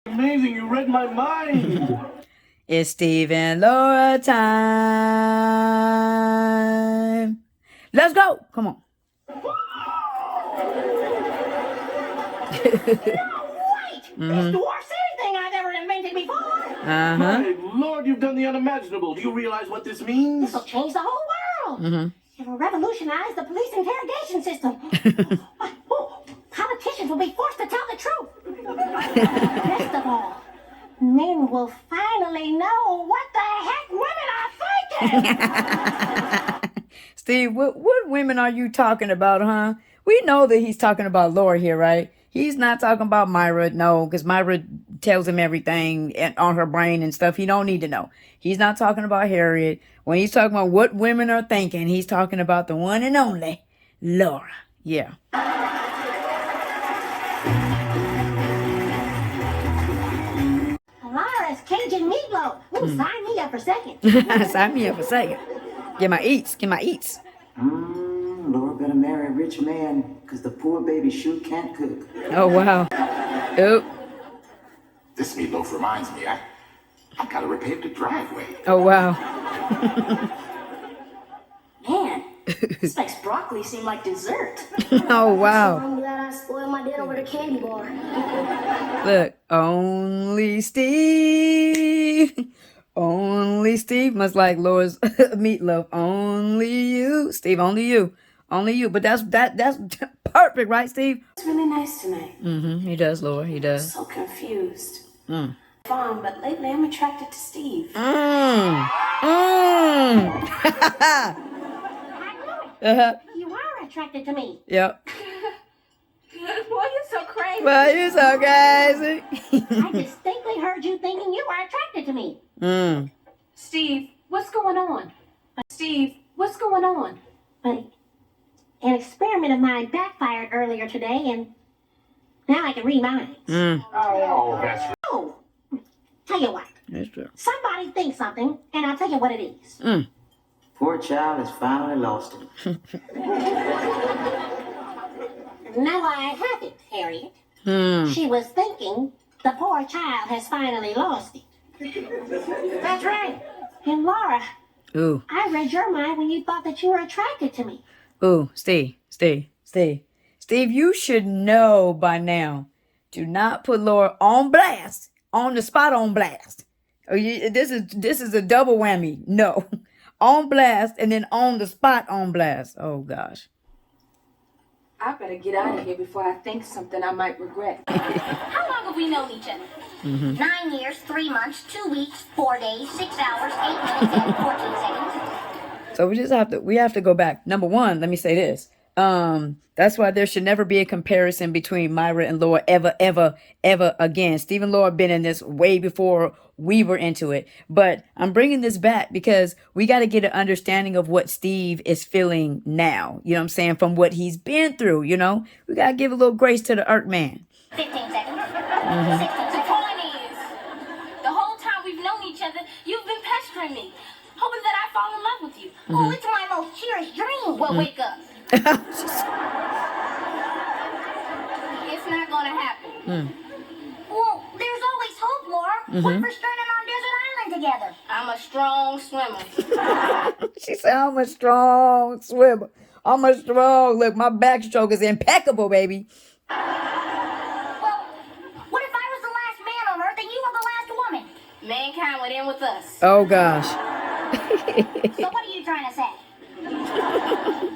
Amazing, you read my mind. It's Steve and Laura time. Let's go. Come on. Wait! This dwarfs anything I've ever invented before. My Lord, you've done the unimaginable. Do you realize what this means? This will change the whole world. It will revolutionize the police interrogation system. Politicians will be forced to tell the truth. Best of all, men will finally know what the heck women are thinking. Steve, what women are you talking about, huh? We know that he's talking about Laura here, right? He's not talking about Myra, no, because Myra tells him everything on her brain and stuff he don't need to know. He's not talking about Harriet. When he's talking about what women are thinking, he's talking about the one and only Laura. Yeah. Laura's Cajun meatloaf. Ooh, sign me up for second. Sign me up for second. Get my eats. Laura better marry a rich man, because the poor baby sure can't cook. Oh, wow. Oh. This meatloaf reminds me, I gotta repave the driveway. Oh, wow. Man, this makes broccoli seem like dessert. Oh, wow. I'm glad I spoiled my dinner with a candy bar. Look, only Steve. Only Steve must like Laura's meatloaf. Only you. Steve, only you. Only you. But that's perfect, right, Steve? It's really nice tonight. He does, Laura. He does. So confused. Fun, but lately I'm attracted to Steve. I know it. You are attracted to me. Yep. Boy, you're so crazy. Well, you're so crazy. I distinctly heard you thinking you were attracted to me. Steve, what's going on? Steve, what's going on? But an experiment of mine backfired earlier today, and now I can read minds. Oh, that's right. Oh, tell you what. That's true. Somebody think something, and I'll tell you what it is. Poor child has finally lost it. Now I have it, Harriet. She was thinking the poor child has finally lost it. That's right. And Laura, Ooh. I read your mind when you thought that you were attracted to me. Ooh, Steve, you should know by now. Do not put Laura on blast, on the spot on blast. Oh, this is a double whammy. No, on blast and then on the spot on blast. Oh gosh. I better get out of here before I think something I might regret. How long have we known each other? 9 years, 3 months, 2 weeks, 4 days, 6 hours, 8 minutes, and 14 seconds. So we have to go back. Number one, let me say this. That's why there should never be a comparison between Myra and Laura ever again. Steve and Laura have been in this way before we were into it. But I'm bringing this back because we got to get an understanding of what Steve is feeling now. You know what I'm saying? From what he's been through, you know? We got to give a little grace to the Earth man. 15 seconds. 16. The point is, the whole time we've known each other, you've been pestering me, hoping that I fall in love with you. Oh, it's my most cherished dream. Well, wake up. It's not gonna happen. Well, there's always hope, Laura. What for stranded on Desert Island together? I'm a strong swimmer. She said, I'm a strong swimmer. I'm a strong. Look, my backstroke is impeccable, baby. Well, what if I was the last man on Earth and you were the last woman? Mankind went in with us. Oh, gosh. So what are you trying to say?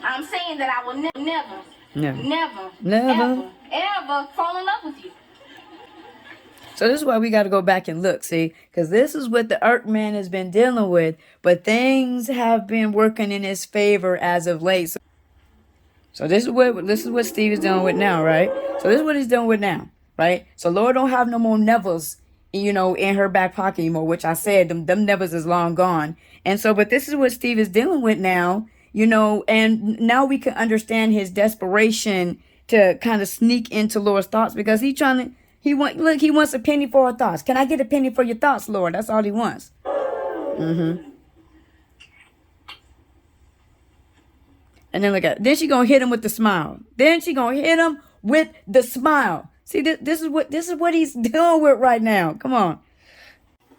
I'm saying that I will never fall in love with you. So this is why we got to go back and look, see? Because this is what the Earth man has been dealing with. But things have been working in his favor as of late. So this is what Steve is dealing with now, right? So this is what he's dealing with now, right? So Laura don't have no more nevers, you know, in her back pocket anymore, which I said, them nevers is long gone. And so, but this is what Steve is dealing with now, you know, and now we can understand his desperation to kind of sneak into Laura's thoughts because he wants a penny for her thoughts. Can I get a penny for your thoughts, Laura? That's all he wants. And then look at, then she gonna hit him with the smile. See, this is what he's dealing with right now. Come on.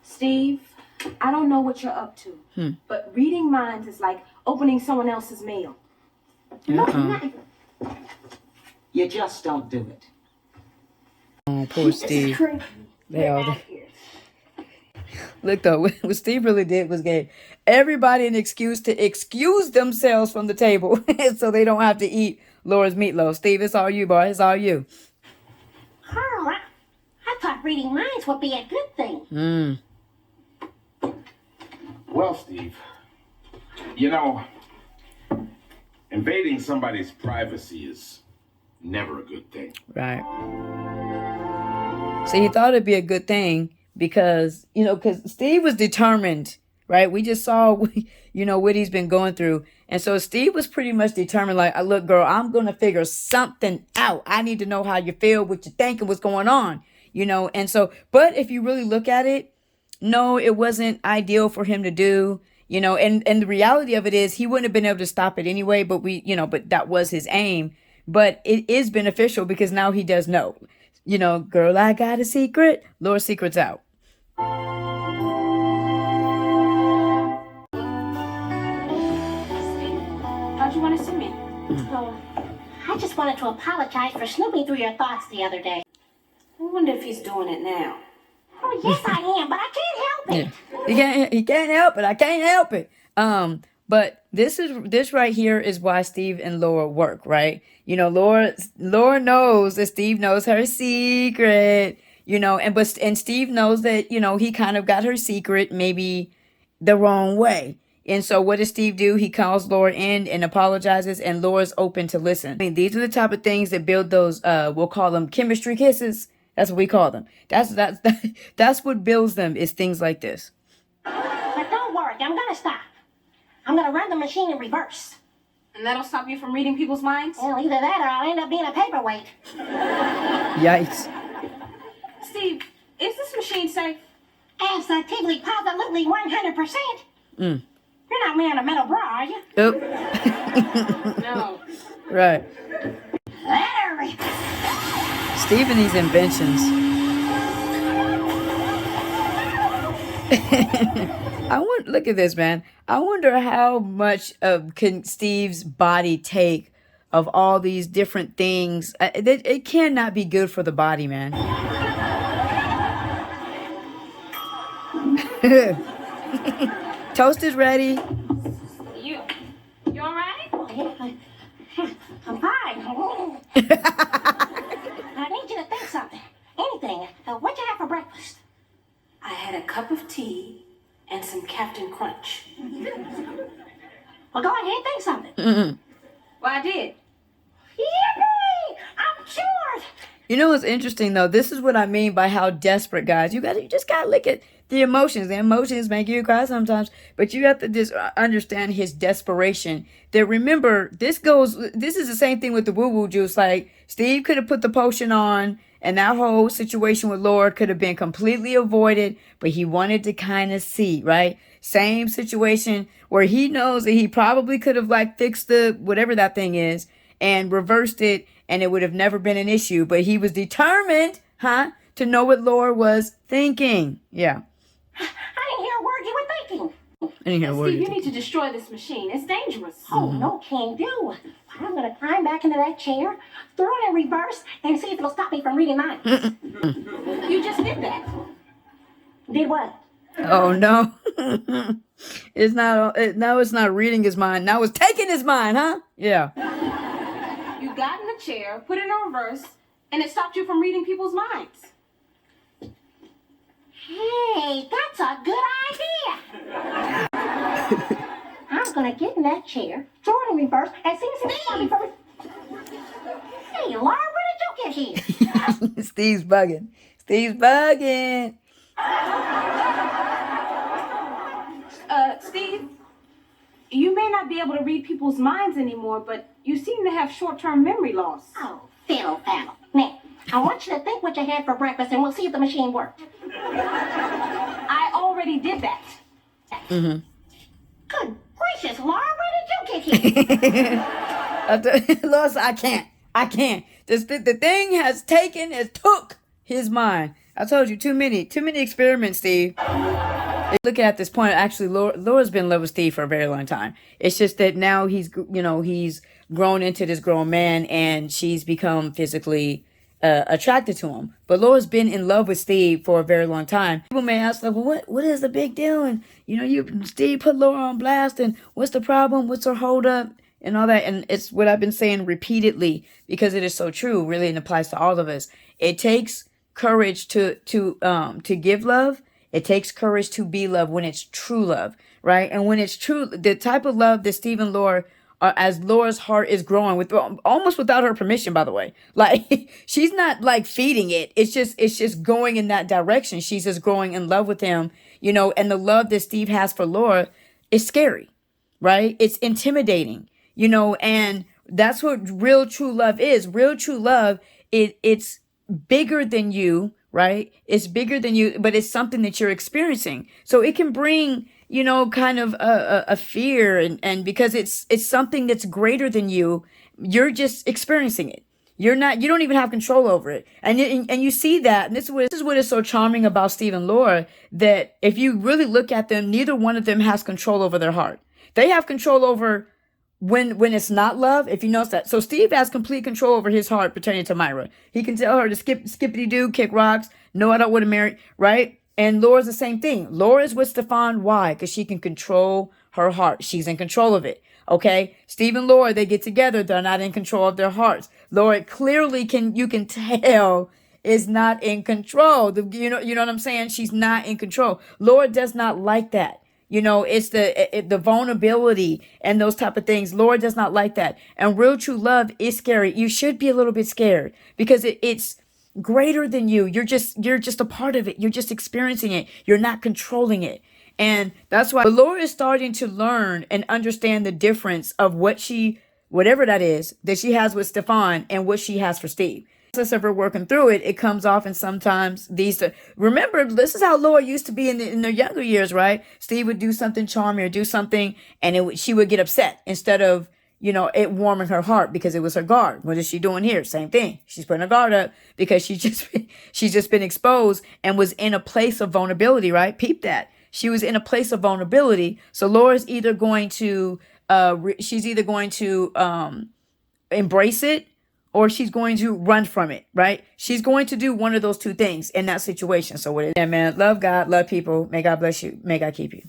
Steve, I don't know what you're up to, but reading minds is like opening someone else's mail. You just don't do it. Oh, poor Steve. They all look though, what Steve really did was gave everybody an excuse to excuse themselves from the table, so they don't have to eat Laura's meatloaf. Steve, it's all you, boy. It's all you. Carl, I thought reading minds would be a good thing. Well, Steve, you know, invading somebody's privacy is never a good thing. Right. See, he thought it'd be a good thing because Steve was determined, right? We just saw, what he's been going through. And so Steve was pretty much determined, like, look, girl, I'm going to figure something out. I need to know how you feel, what you're thinking, what's going on, And so, but if you really look at it, no, it wasn't ideal for him to do, and the reality of it is he wouldn't have been able to stop it anyway, but but that was his aim. But it is beneficial because now he does know, girl, I got a secret. Laura's secret's out. How'd you want to see me? Oh, I just wanted to apologize for snooping through your thoughts the other day. I wonder if he's doing it now. Oh, yes, I am, but I can't help it. Yeah. He can't help it. I can't help it. But this right here is why Steve and Laura work, right? Laura knows that Steve knows her secret, and Steve knows that, he kind of got her secret maybe the wrong way. And so what does Steve do? He calls Laura in and apologizes, and Laura's open to listen. I mean, these are the type of things that build those, we'll call them chemistry kisses. That's what we call them. That's what builds them, is things like this. But don't worry, I'm going to stop. I'm going to run the machine in reverse. And that'll stop you from reading people's minds? Well, either that or I'll end up being a paperweight. Yikes. Steve, is this machine safe? Absolutely, positively, 100%. You're not wearing a metal bra, are you? Oop. No. Right. Larry. Steve and these inventions. Look at this, man. I wonder how much can Steve's body take of all these different things. It cannot be good for the body, man. Toast is ready. You all right? I'm fine. I need you to think something. Anything. What'd you have for breakfast? I had a cup of tea and some Captain Crunch. Well, go ahead, think something. Well, I did. Yippee! I'm cured! You know what's interesting, though? This is what I mean by how desperate, guys. You just gotta look at the emotions. The emotions make you cry sometimes, but you have to just understand his desperation. That, remember, this is the same thing with the woo-woo juice. Like, Steve could have put the potion on, and that whole situation with Laura could have been completely avoided, but he wanted to kind of see, right? Same situation where he knows that he probably could have, like, fixed the whatever that thing is and reversed it, and it would have never been an issue. But he was determined, to know what Laura was thinking. Yeah. I didn't hear a word you were thinking. Steve, you need to destroy this machine. It's dangerous. Oh, no can do. I'm going to climb back into that chair, throw it in reverse, and see if it'll stop me from reading minds. You just did that. Did what? Oh, no. It's not. Now it's not reading his mind. Now it's taking his mind, huh? Yeah. You got in the chair, put it in reverse, and it stopped you from reading people's minds. Hey, that's a good idea. I'm going to get in that chair, throw it in reverse, and see if it'll stop me from... Hey, Laura, where did you get here? Steve's bugging. Steve, you may not be able to read people's minds anymore, but you seem to have short-term memory loss. Oh, fiddle-faddle. Now, I want you to think what you had for breakfast, and we'll see if the machine worked. I already did that. Mm-hmm. Good gracious, Laura, where did you get here? Laura said, I can't. The thing has took his mind. I told you, too many experiments, Steve. Looking at this point, actually, Laura's been in love with Steve for a very long time. It's just that now he's grown into this grown man, and she's become physically attracted to him. But Laura's been in love with Steve for a very long time. People may ask, like, well, what is the big deal? And Steve put Laura on blast, and what's the problem? What's her hold up? And all that. And it's what I've been saying repeatedly, because it is so true, really, and applies to all of us. It takes courage to give love. It takes courage to be loved when it's true love, right? And when it's true, the type of love that Steve and Laura, as Laura's heart is growing with, almost without her permission, by the way, like she's not like feeding it. It's just going in that direction. She's just growing in love with him, and the love that Steve has for Laura is scary, right? It's intimidating, and that's what real true love is. Real true love, it's bigger than you, right? It's bigger than you, but it's something that you're experiencing. So it can bring, kind of a fear, and because it's something that's greater than you, you're just experiencing it. You don't even have control over it. And you see that, and this is what is so charming about Steve and Laura, that if you really look at them, neither one of them has control over their heart. They have control over when it's not love, if you notice that. So Steve has complete control over his heart pertaining to Myra. He can tell her to skippity-doo, kick rocks. No, I don't want to marry, right? And Laura's the same thing. Laura's with Stefan. Why? Because she can control her heart. She's in control of it. Okay? Steve and Laura, they get together. They're not in control of their hearts. Laura clearly you can tell is not in control. You know what I'm saying? She's not in control. Laura does not like that. It's the vulnerability and those type of things. Laura does not like that. And real true love is scary. You should be a little bit scared, because it's greater than you. You're just a part of it. You're just experiencing it. You're not controlling it. And that's why Laura is starting to learn and understand the difference of whatever that is that she has with Stefan and what she has for Steve. Of her working through it, it comes off, and sometimes remember, this is how Laura used to be in their younger years, right? Steve would do something charming or do something, and she would get upset instead of, it warming her heart, because it was her guard. What is she doing here? Same thing. She's putting her guard up because she's just been exposed and was in a place of vulnerability, right? Peep that. She was in a place of vulnerability. So Laura's either going to, embrace it, or she's going to run from it, right? She's going to do one of those two things in that situation. So what is it? Yeah, man, love God, love people. May God bless you. May God keep you.